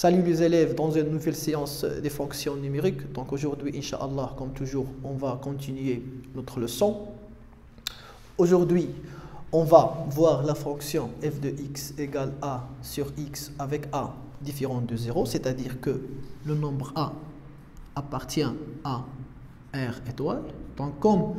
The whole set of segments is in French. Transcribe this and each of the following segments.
Salut les élèves dans une nouvelle séance des fonctions numériques. Donc aujourd'hui, Inch'Allah, comme toujours, on va continuer notre leçon. Aujourd'hui, on va voir la fonction f de x égale a sur x avec a différent de 0, c'est-à-dire que le nombre a appartient à r étoile. Donc comme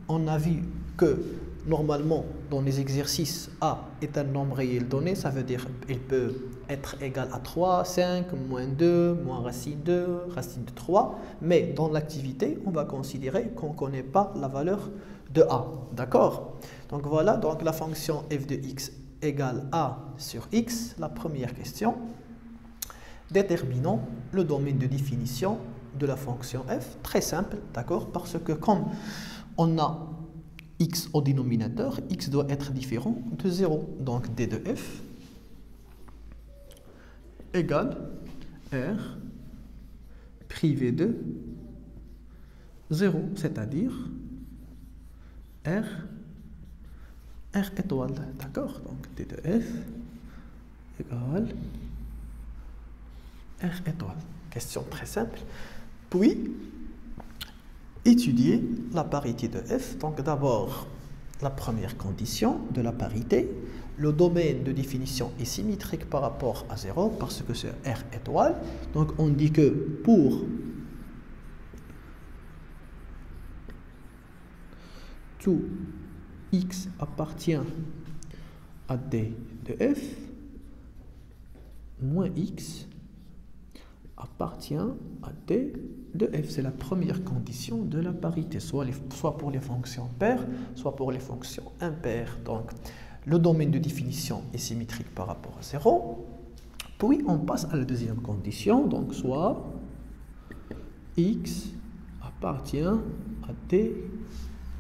on a vu que normalement dans les exercices a est un nombre réel donné, ça veut dire qu'il peut être égal à 3, 5, moins 2, moins racine 2, racine de 3, mais dans l'activité on va considérer qu'on ne connaît pas la valeur de a, d'accord? Donc voilà, donc la fonction f de x égale a sur x. La première question, déterminons le domaine de définition de la fonction f. Très simple, d'accord, parce que comme on a x au dénominateur, x doit être différent de 0. Donc d de f égale r privé de 0, c'est-à-dire r étoile, d'accord? Donc d de f égale r étoile. Question très simple. Puis, étudier la parité de f. Donc d'abord, la première condition de la parité, le domaine de définition est symétrique par rapport à 0 parce que c'est r étoile. Donc on dit que pour tout x appartient à d de f, moins x appartient à d de f. C'est la première condition de la parité, soit pour les fonctions paires, soit pour les fonctions impaires. Donc, le domaine de définition est symétrique par rapport à 0. Puis, on passe à la deuxième condition, donc soit x appartient à d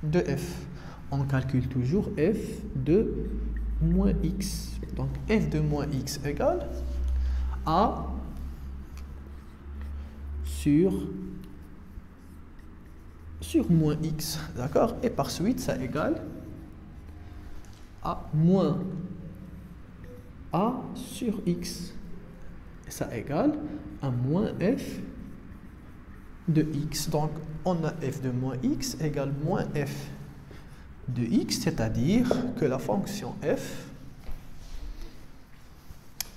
de f. On calcule toujours f de moins x. Donc, f de moins x égale a sur moins x, d'accord? Et par suite, ça égale a moins a sur x. Et ça égale à moins f de x. Donc, on a f de moins x égale moins f de x, c'est-à-dire que la fonction f,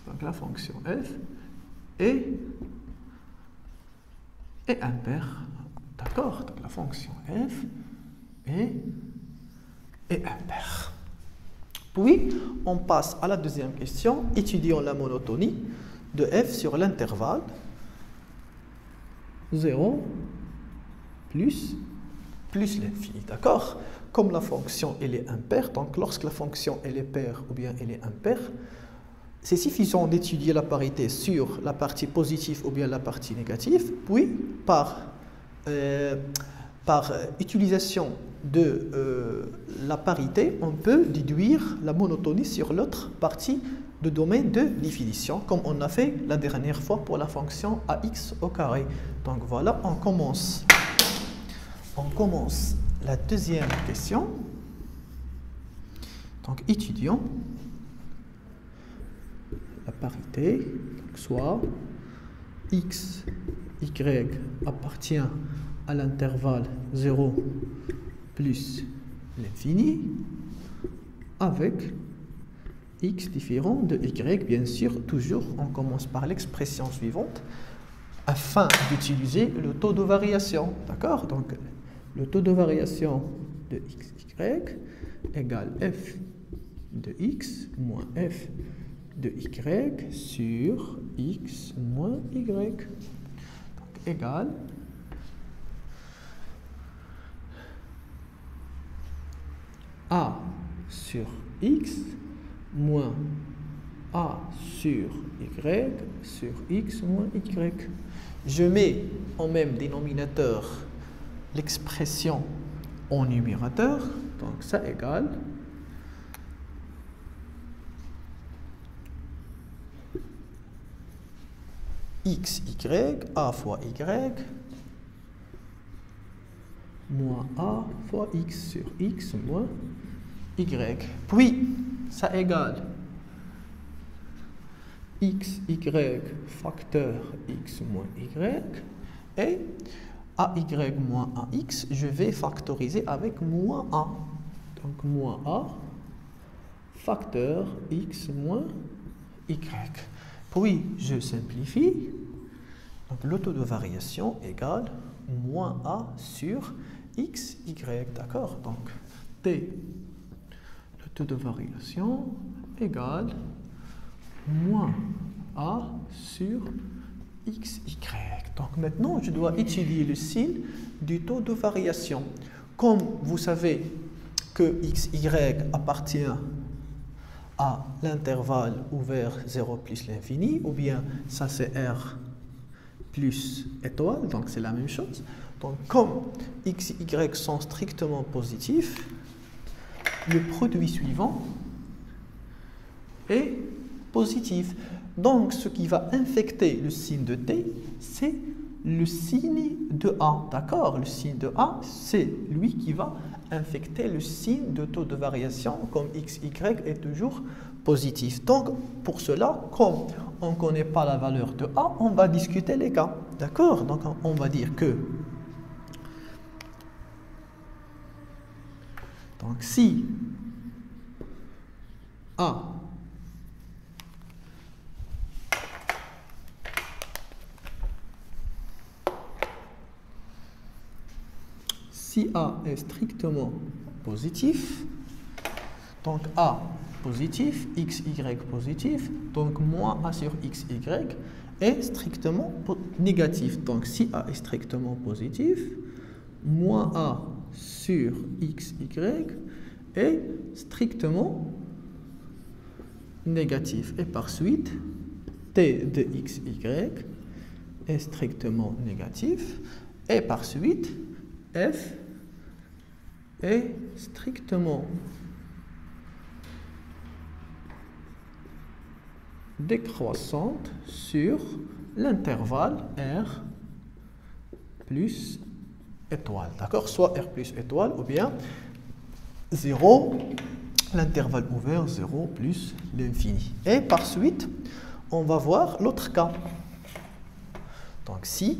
donc la fonction f est impaire, d'accord? Donc la fonction f est impaire. Puis, on passe à la deuxième question. Étudions la monotonie de f sur l'intervalle 0 plus l'infini, d'accord? Comme la fonction elle est impaire, donc lorsque la fonction elle est paire ou bien elle est impaire, c'est suffisant d'étudier la parité sur la partie positive ou bien la partie négative, puis par utilisation de la parité, on peut déduire la monotonie sur l'autre partie de domaine de définition, comme on a fait la dernière fois pour la fonction ax au carré. Donc voilà, on commence la deuxième question. Donc étudions la parité, soit x, y appartient à l'intervalle 0 plus l'infini avec x différent de y. Bien sûr, toujours on commence par l'expression suivante afin d'utiliser le taux de variation, d'accord? Donc le taux de variation de x, y égale f de x moins f de y sur x moins y. Donc, égale a sur x moins a sur y sur x moins y. Je mets au même dénominateur l'expression en numérateur. Donc, ça égale x, y, a fois y, moins a fois x sur x moins y. Puis, ça égale xy facteur x moins y et AY moins AX, je vais factoriser avec moins A. Donc moins A facteur x moins y. Puis je simplifie. Donc le taux de variation égale moins A sur x, y. D'accord? Donc T, le taux de variation égale moins A sur x, y. Donc maintenant, je dois étudier le signe du taux de variation. Comme vous savez que x, y appartient à l'intervalle ouvert 0 plus l'infini, ou bien ça c'est R plus étoile, donc c'est la même chose. Donc comme x, y sont strictement positifs, le produit suivant est positif. Donc, ce qui va infecter le signe de t, c'est le signe de A. D'accord? Le signe de A, c'est lui qui va infecter le signe de taux de variation, comme x, y est toujours positif. Donc, pour cela, comme on ne connaît pas la valeur de A, on va discuter les cas. D'accord? Donc, on va dire que donc, si A si A est strictement positif, donc A positif, x, y positif, donc moins A sur x, y est strictement négatif. Donc si A est strictement positif, moins A sur x, y est strictement négatif. Et par suite, T de x, y est strictement négatif. Et par suite, F est strictement décroissante sur l'intervalle R plus étoile. D'accord? Soit R plus étoile ou bien 0, l'intervalle ouvert 0 plus l'infini. Et par suite, on va voir l'autre cas. Donc si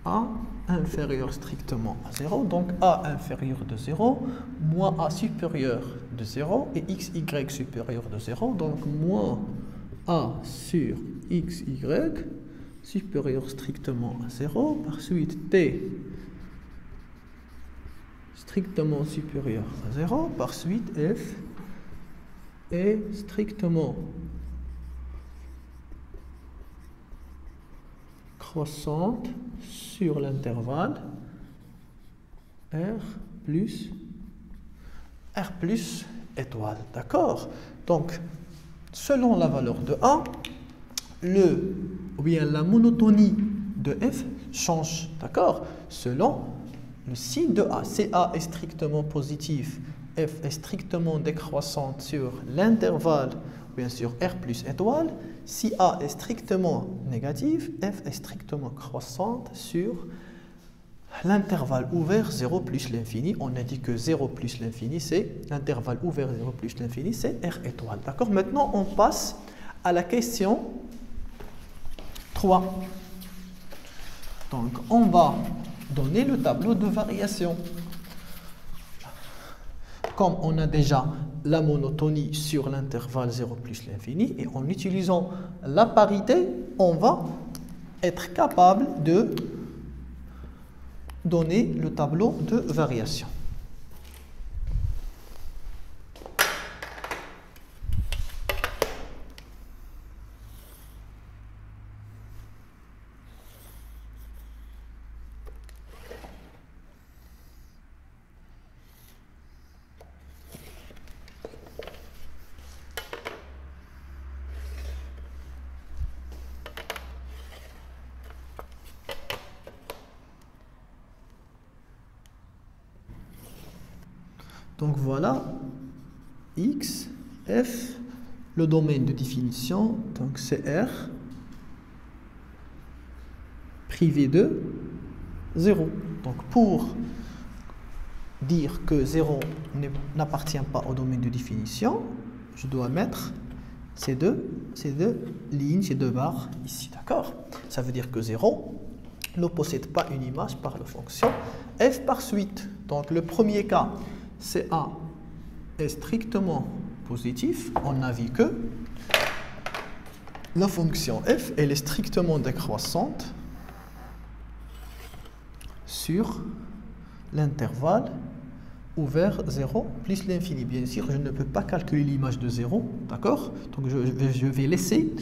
A inférieur strictement à 0, donc A inférieur de 0, moins A supérieur de 0 et x, y supérieur de 0, donc moins A sur x, y supérieur strictement à 0, par suite T strictement supérieur à 0, par suite F est strictement croissante sur l'intervalle R plus étoile. D'accord? Donc, selon la valeur de A, ou bien la monotonie de F change. D'accord? Selon le signe de A. Si A est strictement positif, F est strictement décroissante sur l'intervalle, bien sûr R plus étoile. Si A est strictement négatif, F est strictement croissante sur l'intervalle ouvert 0 plus l'infini. On a dit que 0 plus l'infini, c'est l'intervalle ouvert 0 plus l'infini, c'est R étoile. D'accord? Maintenant, on passe à la question 3. Donc, on va donner le tableau de variation. Comme on a déjà la monotonie sur l'intervalle 0 plus l'infini, et en utilisant la parité, on va être capable de donner le tableau de variation. Donc voilà, X, F, le domaine de définition, donc c'est R, privé de 0. Donc pour dire que 0 n'appartient pas au domaine de définition, je dois mettre ces deux lignes, ces deux barres ici, d'accord? Ça veut dire que 0 ne possède pas une image par la fonction f par suite. Donc le premier cas, c'est A est strictement positif. On a vu que la fonction f, elle est strictement décroissante sur l'intervalle ouvert 0 plus l'infini. Bien sûr, je ne peux pas calculer l'image de 0, d'accord? Donc je vais laisser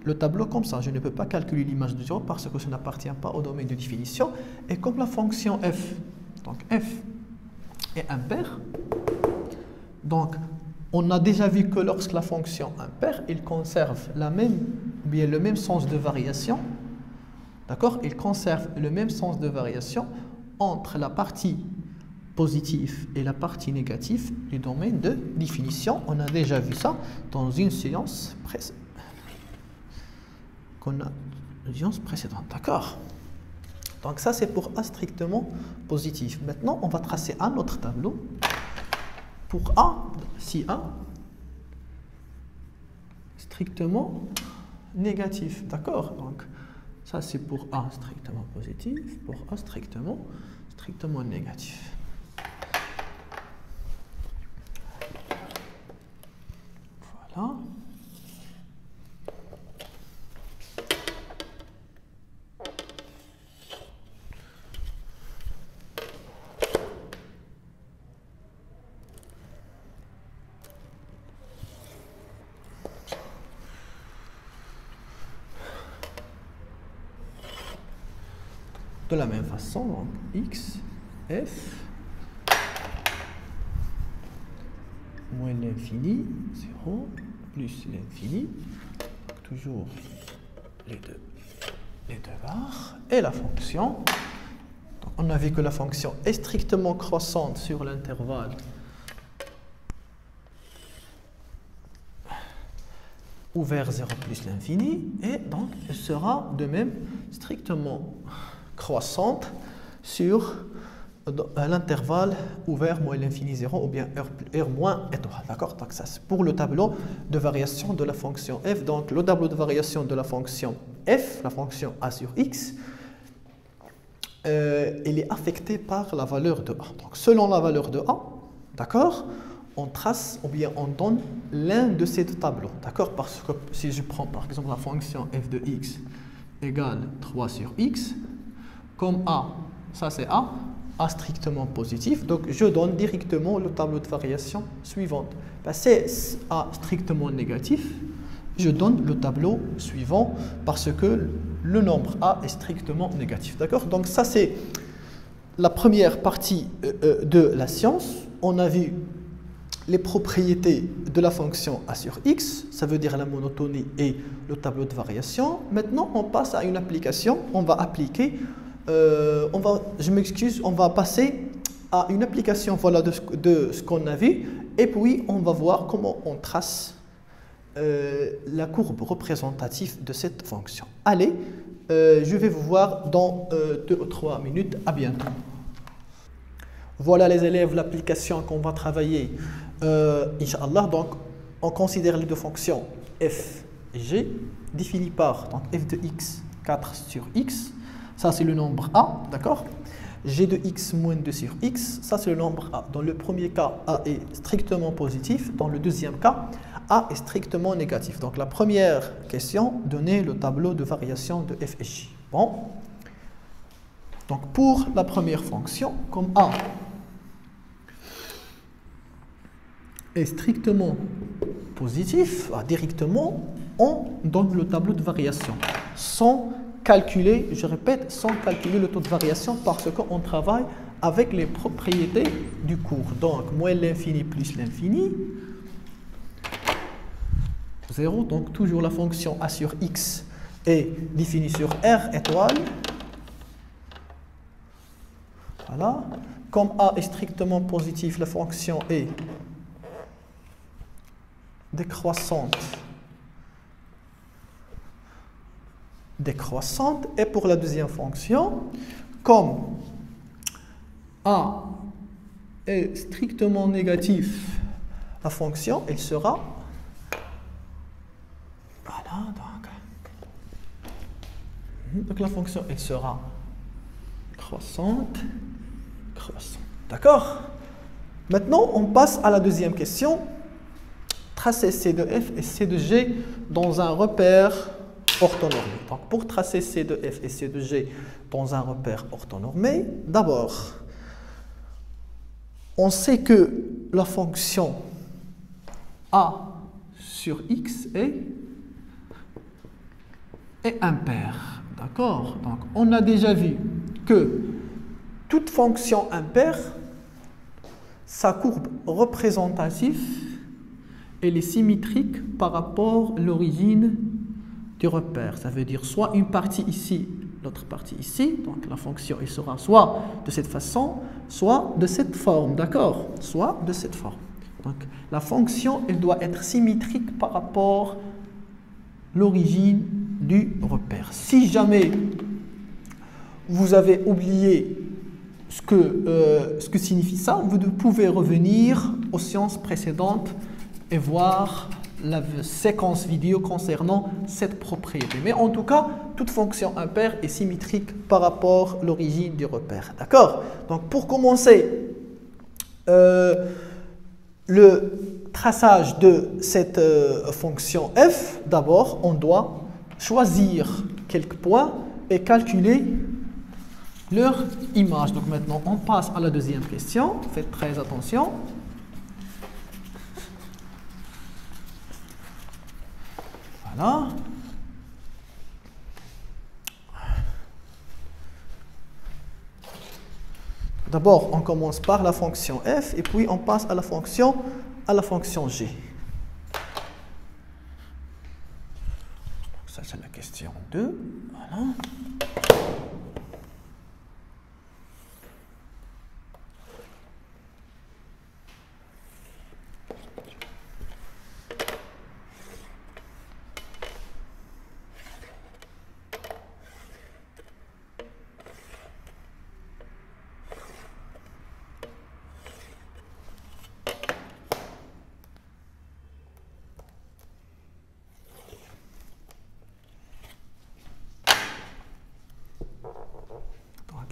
le tableau comme ça. Je ne peux pas calculer l'image de 0 parce que ça n'appartient pas au domaine de définition. Et comme la fonction f, donc f est impair, donc on a déjà vu que lorsque la fonction impaire, il conserve le même sens de variation, d'accord? Il conserve le même sens de variation entre la partie positive et la partie négative du domaine de définition. On a déjà vu ça dans une séance précédente, d'accord? Donc ça c'est pour A strictement positif. Maintenant on va tracer un autre tableau pour A, si A strictement négatif, d'accord? Donc ça c'est pour A strictement positif, pour A strictement négatif. Voilà. De la même façon, donc x, f, moins l'infini, 0, plus l'infini, toujours les deux barres, et la fonction. Donc on a vu que la fonction est strictement croissante sur l'intervalle ouvert 0 plus l'infini, et donc elle sera de même strictement croissante sur l'intervalle ouvert moins l'infini 0 ou bien r moins étoile, d'accord? Donc ça c'est pour le tableau de variation de la fonction f. Donc le tableau de variation de la fonction f, la fonction a sur x, il est affecté par la valeur de a. Donc selon la valeur de a, d'accord, on trace ou bien on donne l'un de ces deux tableaux, d'accord? Parce que si je prends par exemple la fonction f de x égale 3 sur x, comme a, ça c'est a strictement positif, donc je donne directement le tableau de variation suivant. C'est a strictement négatif, je donne le tableau suivant parce que le nombre a est strictement négatif, d'accord? Donc ça c'est la première partie de la science. On a vu les propriétés de la fonction a sur x, ça veut dire la monotonie et le tableau de variation. Maintenant on passe à une application, on va appliquer on va passer à une application, voilà, de ce qu'on a vu, et puis on va voir comment on trace la courbe représentative de cette fonction. Allez, je vais vous voir dans 2 ou 3 minutes. À bientôt. Voilà les élèves, l'application qu'on va travailler, Inch'Allah. Donc on considère les deux fonctions f et g définies par donc, f de x 4 sur x. Ça, c'est le nombre a, d'accord? G de x moins 2 sur x, ça, c'est le nombre a. Dans le premier cas, a est strictement positif. Dans le deuxième cas, a est strictement négatif. Donc, la première question, donner le tableau de variation de f et g. Bon. Donc, pour la première fonction, comme a est strictement positif, directement, on donne le tableau de variation sans calculer, je répète, sans calculer le taux de variation parce qu'on travaille avec les propriétés du cours. Donc, moins l'infini plus l'infini, 0. Donc, toujours la fonction a sur x est définie sur r étoile. Voilà. Comme a est strictement positif, la fonction est décroissante. Et pour la deuxième fonction, comme a est strictement négatif, la fonction, elle sera... Voilà, donc la fonction, elle sera croissante, croissante. D'accord? Maintenant, on passe à la deuxième question. Tracer C de F et C de G dans un repère orthonormé. Donc, pour tracer C de F et C de G dans un repère orthonormé, d'abord, on sait que la fonction A sur X est impaire. D'accord? Donc, on a déjà vu que toute fonction impaire, sa courbe représentative, elle est symétrique par rapport à l'origine du repère. Ça veut dire soit une partie ici, l'autre partie ici. Donc la fonction, elle sera soit de cette façon, soit de cette forme. D'accord? Soit de cette forme. Donc la fonction, elle doit être symétrique par rapport à l'origine du repère. Si jamais vous avez oublié ce que signifie ça, vous pouvez revenir aux séances précédentes et voir la séquence vidéo concernant cette propriété. Mais en tout cas, toute fonction impaire est symétrique par rapport à l'origine du repère. D'accord? Donc pour commencer, le traçage de cette fonction f, d'abord, on doit choisir quelques points et calculer leur image. Donc maintenant, on passe à la deuxième question. Faites très attention. Voilà. D'abord, on commence par la fonction f et puis on passe à la fonction g. Ça, c'est la question 2. Voilà.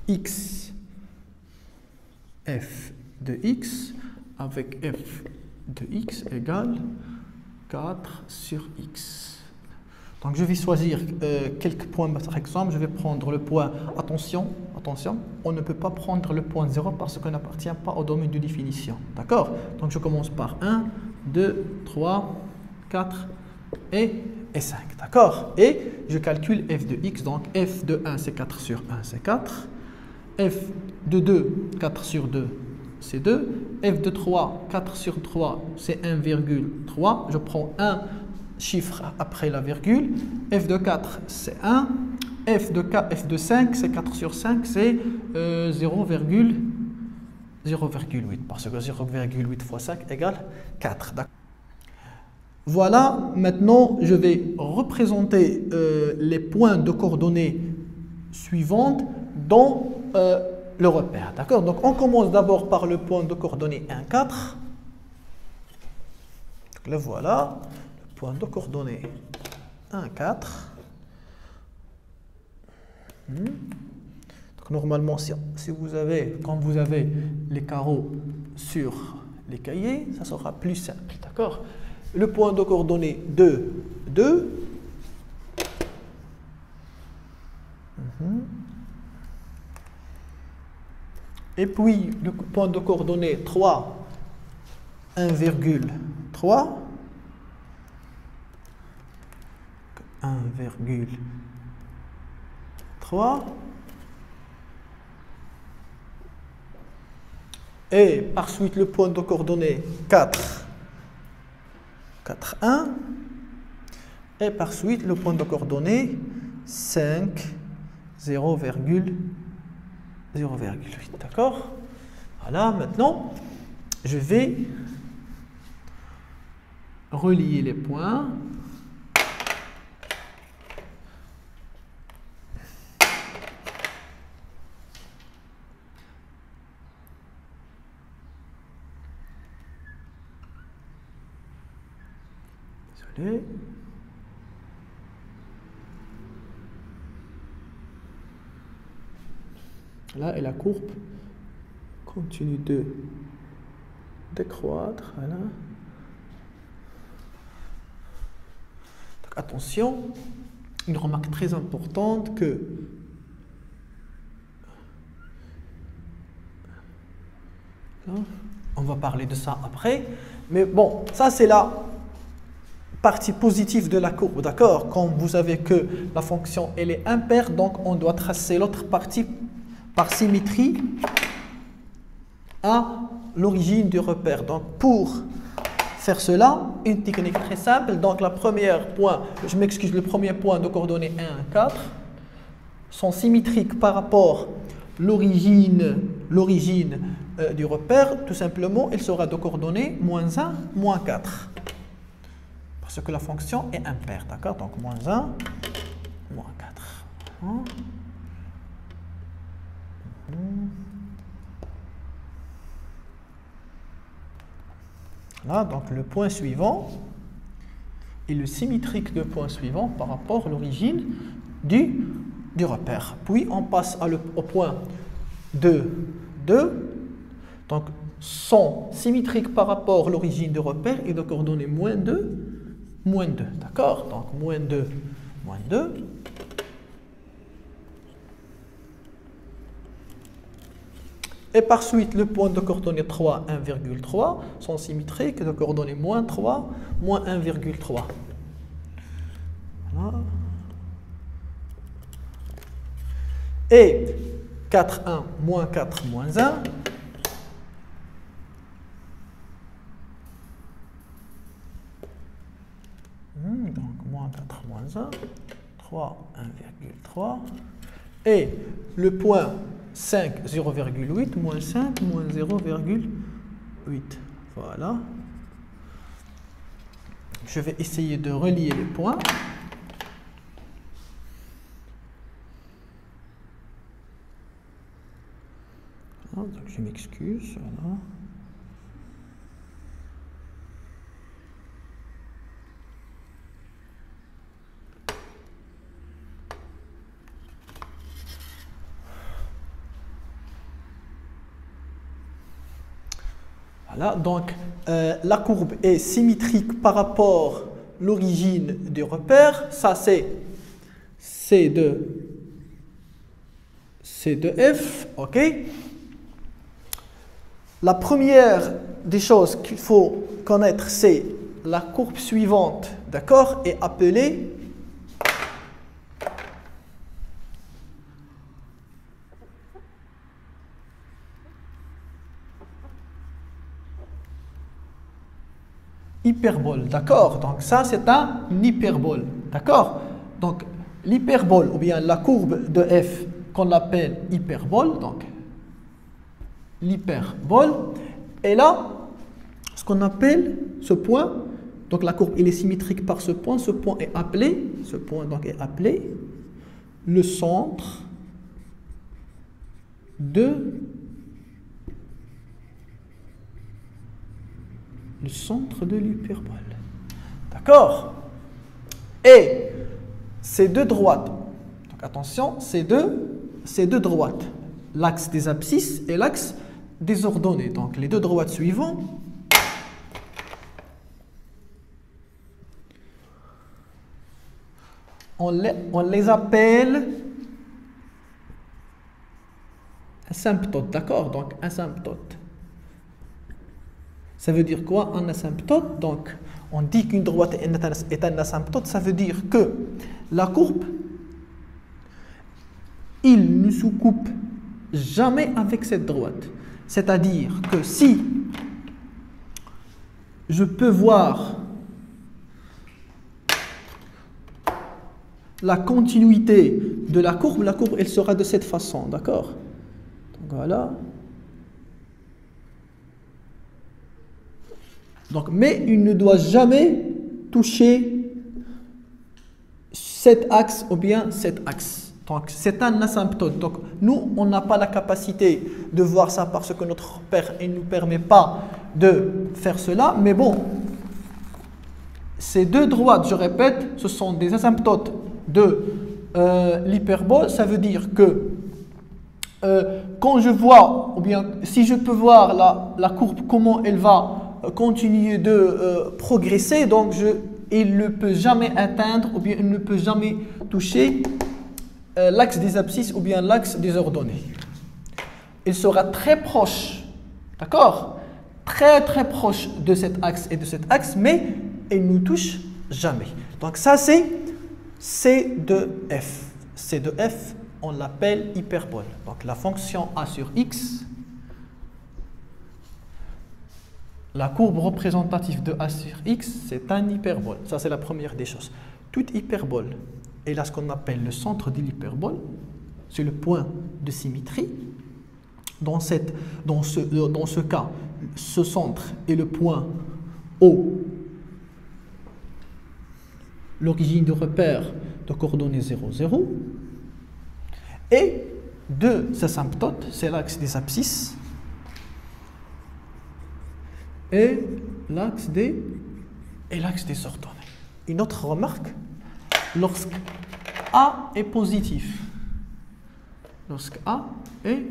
X, f de x avec f de x égale 4 sur x. Donc je vais choisir quelques points par exemple. Je vais prendre le point, attention, on ne peut pas prendre le point 0 parce qu'on n'appartient pas au domaine de définition. D'accord? Donc je commence par 1, 2, 3, 4 et 5. D'accord? Et je calcule f de x. Donc f de 1 c'est 4 sur 1, c'est 4. F de 2, 4 sur 2, c'est 2. F de 3, 4 sur 3, c'est 1,3. Je prends un chiffre après la virgule. F de 4, c'est 1. F de 5, c'est 4 sur 5, c'est 0,8. Parce que 0,8 fois 5 égale 4. Voilà, maintenant je vais représenter les points de coordonnées suivantes dans le repère. D'accord? Donc on commence d'abord par le point de coordonnées 1, 4. Donc, le voilà, le point de coordonnées 1, 4. Donc normalement, si vous avez, quand vous avez les carreaux sur les cahiers, ça sera plus simple. D'accord? Le point de coordonnées 2, 2. Et puis, le point de coordonnées 3, 1,3. 1,3. Et par suite, le point de coordonnées 4, 4, 1. Et par suite, le point de coordonnées 5, 0,8. D'accord? Voilà, maintenant, je vais relier les points. appelé. Là, et la courbe continue de décroître. Voilà. Donc, attention, une remarque très importante que là, on va parler de ça après. Mais bon, ça c'est la partie positive de la courbe, d'accord? Quand vous avez que la fonction elle est impaire, donc on doit tracer l'autre partie par symétrie à l'origine du repère. Donc pour faire cela, une technique très simple. Donc le premier point de coordonnées 1, 4 sont symétriques par rapport à l'origine du repère. Tout simplement, il sera de coordonnées -1, -4. Parce que la fonction est impaire, d'accord? Donc -1, -4. Là, donc le point suivant est le symétrique de point suivant par rapport à l'origine du repère. Puis on passe au point 2, 2. Donc sont symétriques par rapport à l'origine du repère et de coordonnées -2, -2. D'accord? Donc -2, -2. Et par suite, le point de coordonnées 3, 1,3 sont symétriques de coordonnées -3, -1,3. Voilà. Et 4, 1, -4, -1. Donc -4, -1. 3, 1,3. Et le point 5, 0,8, -5, -0,8. Voilà. Je vais essayer de relier les points. Donc je m'excuse. Voilà. Voilà, donc la courbe est symétrique par rapport à l'origine du repère. Ça c'est C de F, ok. La première des choses qu'il faut connaître, c'est la courbe suivante, d'accord, est appelée hyperbole, d'accord. Donc ça c'est un hyperbole, d'accord. Donc l'hyperbole ou bien la courbe de F qu'on appelle hyperbole, donc l'hyperbole, et là ce qu'on appelle ce point, donc la courbe il est symétrique par ce point est appelé, ce point donc est appelé le centre de l'hyperbole, d'accord. Et ces deux droites, donc attention, ces deux droites, l'axe des abscisses et l'axe des ordonnées, donc les deux droites suivantes, on les appelle asymptotes, d'accord. Donc asymptote, ça veut dire quoi un asymptote? Donc on dit qu'une droite est un asymptote, ça veut dire que la courbe, il ne se coupe jamais avec cette droite. C'est-à-dire que si je peux voir la continuité de la courbe elle sera de cette façon, d'accord. Donc voilà. Donc, mais il ne doit jamais toucher cet axe ou bien cet axe. Donc c'est un asymptote. Donc nous, on n'a pas la capacité de voir ça parce que notre père ne nous permet pas de faire cela. Mais bon, ces deux droites, je répète, ce sont des asymptotes de l'hyperbole. Ça veut dire que quand je vois, ou bien si je peux voir la courbe, comment elle va continuer de progresser, donc il ne peut jamais atteindre, ou bien il ne peut jamais toucher l'axe des abscisses ou bien l'axe des ordonnées. Il sera très proche, d'accord? Très très proche de cet axe et de cet axe, mais il ne touche jamais. Donc ça c'est C de f. C de f, on l'appelle hyperbole. Donc la fonction a sur x, la courbe représentative de a sur x, c'est un hyperbole. Ça c'est la première des choses. Toute hyperbole, et là ce qu'on appelle le centre de l'hyperbole, c'est le point de symétrie. Dans ce cas, ce centre est le point O, l'origine de repère de coordonnées 0, 0. Et deux asymptotes, c'est l'axe des abscisses et l'axe des ordonnées. Une autre remarque, lorsque A est positif, lorsque A est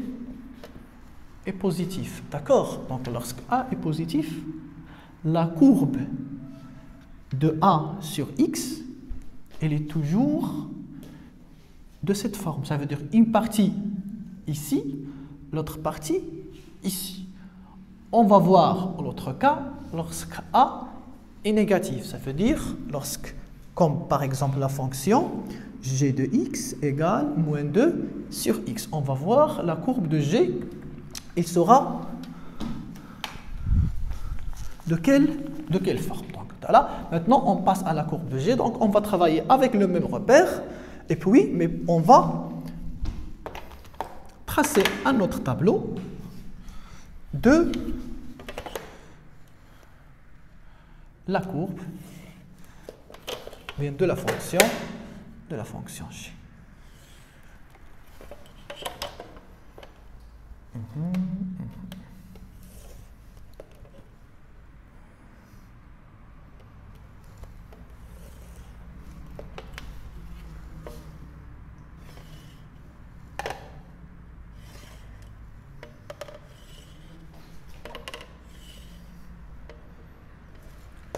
positif, d'accord? Donc lorsque A est positif, la courbe de A sur x, elle est toujours de cette forme. Ça veut dire une partie ici, l'autre partie ici. On va voir l'autre cas lorsque A est négatif. Ça veut dire lorsque, comme par exemple la fonction g de x égale moins 2 sur x. On va voir la courbe de g, il sera de quelle forme. Donc là, maintenant on passe à la courbe de g. Donc on va travailler avec le même repère. Et puis, mais on va tracer un autre tableau de la courbe, bien de la fonction g.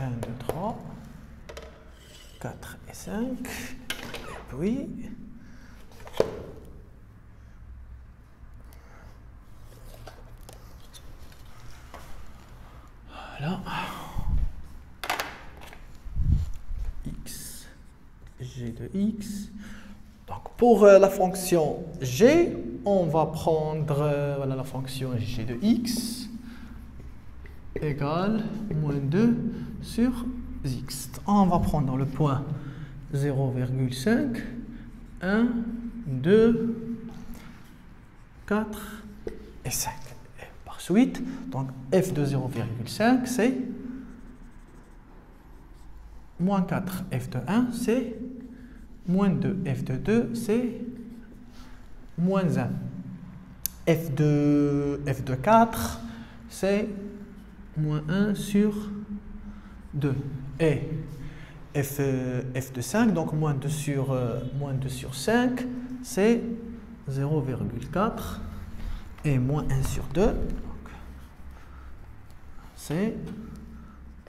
Un, 2, 3, 4 et 5, et puis voilà, x, g de x. Donc pour la fonction g, on va prendre voilà, la fonction g de x égale moins 2 sur x. On va prendre le point 0,5, 1, 2, 4 et 5. Et par suite, donc f de 0,5 c'est moins 4, f de 1 c'est moins 2, f de 2 c'est moins 1, f de 4 c'est moins 1 sur 2. Et f de 5, donc moins 2 sur 5, c'est 0,4. Et moins 1 sur 2, c'est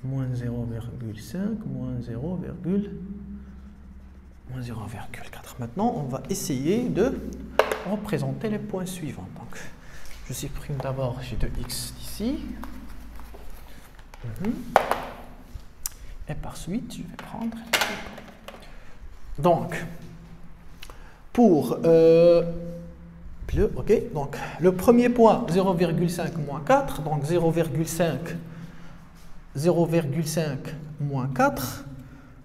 moins 0,5, moins 0,4. Maintenant, on va essayer de représenter les points suivants. Donc, je supprime d'abord g de x ici. Et par suite, je vais prendre. Donc, pour ok, donc le premier point 0,5 moins 4, donc 0,5 moins 4.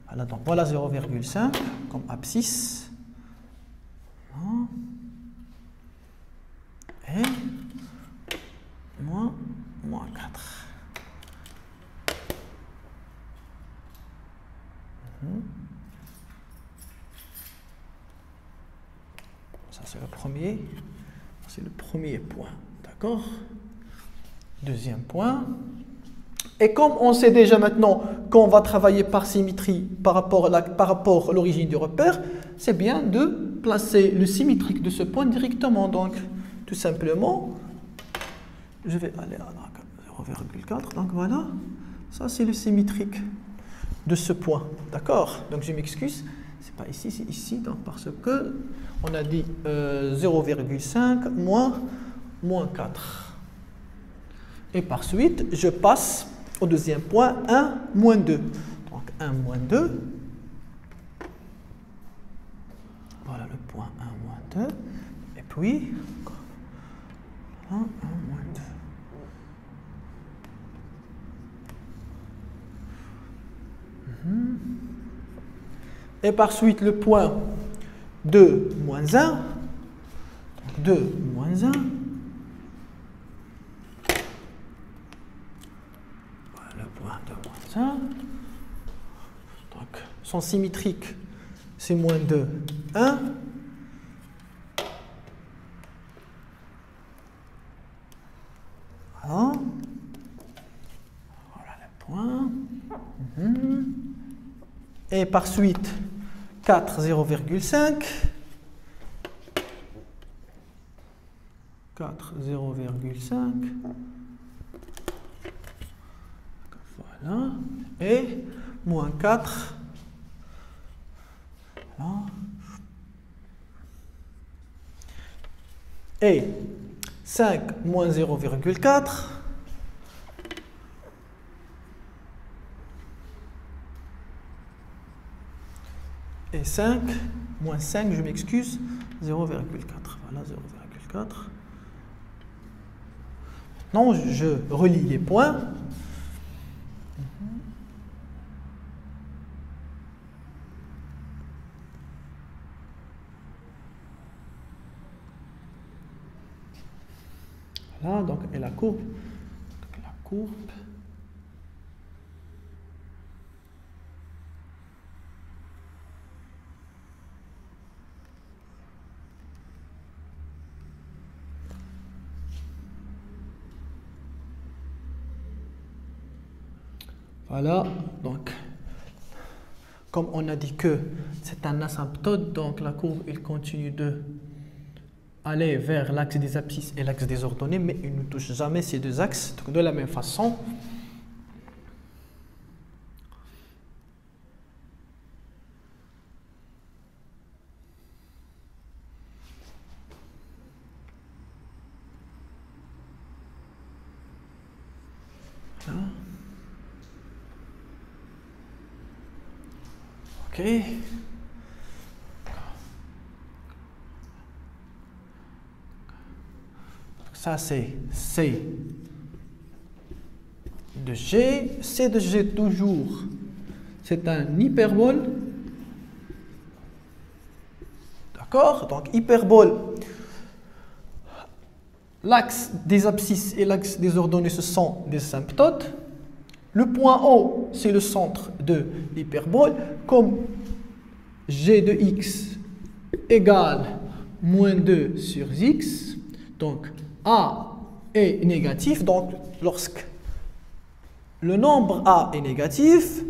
Voilà, donc voilà 0,5 comme abscisse. Et moins 4. Ça c'est le premier point, d'accord? Deuxième point. Et comme on sait déjà maintenant quand on va travailler par symétrie par rapport à l'origine du repère, c'est bien de placer le symétrique de ce point directement. Donc, tout simplement, je vais aller à 0,4. Donc voilà, ça c'est le symétrique de ce point. D'accord? Donc je m'excuse, c'est pas ici, c'est ici. Donc parce que on a dit 0,5 moins 4. Et par suite, je passe au deuxième point, 1 moins 2. Donc 1 moins 2. Voilà le point 1 moins 2. Et puis, 1 moins 2. Et par suite, le point 2 moins 1. 2 moins 1. Voilà le point 2 moins 1. Donc, son symétrique, c'est moins 2, 1. Voilà. Voilà le point. Et par suite, 4, 0,5. 4, 0,5. Voilà. Et moins 4. Voilà. Et 5 moins 0,4. Et 5, moins 5, je m'excuse, 0,4. Voilà, 0,4. Maintenant, je relie les points. Voilà, donc, et la courbe. Donc, la courbe. Voilà, donc, comme on a dit que c'est un asymptote, donc la courbe, il continue de aller vers l'axe des abscisses et l'axe des ordonnées, mais il ne touche jamais ces deux axes. Donc, de la même façon, voilà. Ok. Ça, c'est C de G. C de G, toujours, c'est un hyperbole. D'accord? Donc, hyperbole, l'axe des abscisses et l'axe des ordonnées, ce sont des asymptotes. Le point O, c'est le centre de l'hyperbole. Comme G de X égale moins 2 sur X, donc A est négatif. Donc, lorsque le nombre A est négatif,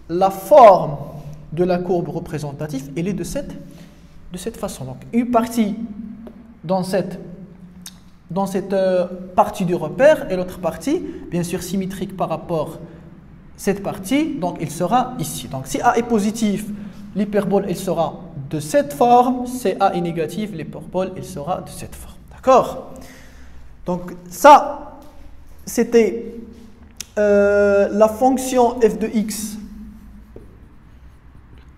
la forme de la courbe représentative, elle est de cette façon. Donc, une partie dans cette partie du repère et l'autre partie, bien sûr, symétrique par rapport à cette partie, donc il sera ici. Donc, si A est positif, l'hyperbole, il sera de cette forme. Si A est négatif, l'hyperbole, il sera de cette forme. D'accord? Donc, ça, c'était la fonction f de x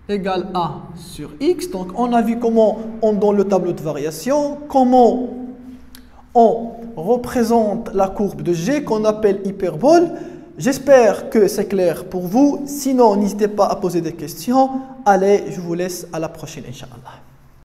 égale A sur x. Donc, on a vu comment on donne le tableau de variation, comment on représente la courbe de G qu'on appelle hyperbole. J'espère que c'est clair pour vous. Sinon, n'hésitez pas à poser des questions. Allez, je vous laisse à la prochaine, Inch'Allah.